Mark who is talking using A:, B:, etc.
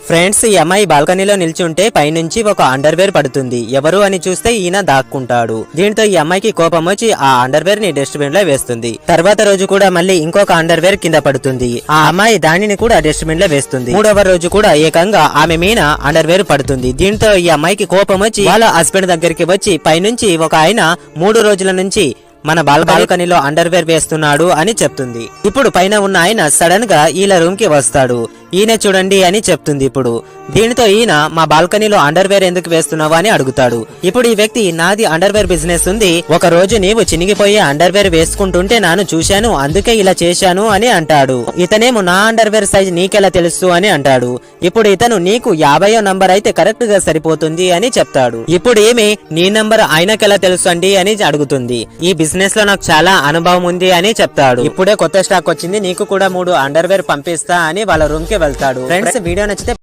A: Friends, ఈ అమ్మాయి బాల్కనీలో నిల్చుంటే పైనుంచి ఒక అండర్వేర్ పడుతుంది. ఎవరు అని చూస్తే ఈయన దాక్కుంటాడు. దీంతో ఈ అమ్మాయికి కోపం వచ్చి ఆ అండర్వేర్ ని డస్ట్బిన్ లో వేస్తుంది. తర్వాత రోజు కూడా మళ్ళీ ఇంకొక అండర్వేర్ కింద పడుతుంది. ఆ అమ్మాయి దానిని కూడా డస్ట్బిన్ లో వేస్తుంది. మూడవ రోజు కూడా ఏకంగా ఆమె మీద అండర్వేర్ పడుతుంది. దీంతో ఈ అమ్మాయికి కోపం వచ్చి వాళ్ళ హస్బెండ్ దగ్గరికి వచ్చి పైనుంచి ఒక ఆయన 3 రోజుల నుంచి మన బాల్కనీలో అండర్వేర్ వేస్తున్నాడు అని చెప్తుంది. ఇప్పుడు పైన ఉన్న ఆయన సడన్ గా ఈయన రూమ్ కి వస్తాడు. ఈయన చూడండి అని చెప్తుంది. ఇప్పుడు దీనితో ఈయన మా బాల్కనీలో అండర్వేర్ ఎందుకు వేస్తున్నావు అని అడుగుతాడు. ఇప్పుడు ఈ వ్యక్తి నాది అండర్వేర్ బిజినెస్ ఉంది, ఒక రోజు నీవు చినిగిపోయే అండర్వేర్ వేసుకుంటుంటే నాను చూశాను, అందుకే ఇలా చేశాను అని అంటాడు. ఇతనేమో నా అండర్వేర్ సైజ్ నీకెలా తెలుసు అని అంటాడు. ఇప్పుడు ఇతను నీకు 50వ నంబర్ అయితే కరెక్ట్ గా సరిపోతుంది అని చెప్తాడు. ఇప్పుడు ఏమి నీ నంబర్ ఆయనకెలా తెలుసు అండి అని అడుగుతుంది. ఈ బిజినెస్ లో నాకు చాలా అనుభవం ఉంది అని చెప్తాడు. ఇప్పుడే కొత్త స్టాక్ వచ్చింది, నీకు కూడా 3 అండర్వేర్ పంపిస్తా అని వాళ్ళ రూమ్ కి వెళ్తాడు. ఫ్రెండ్స్, వీడియో నచ్చితే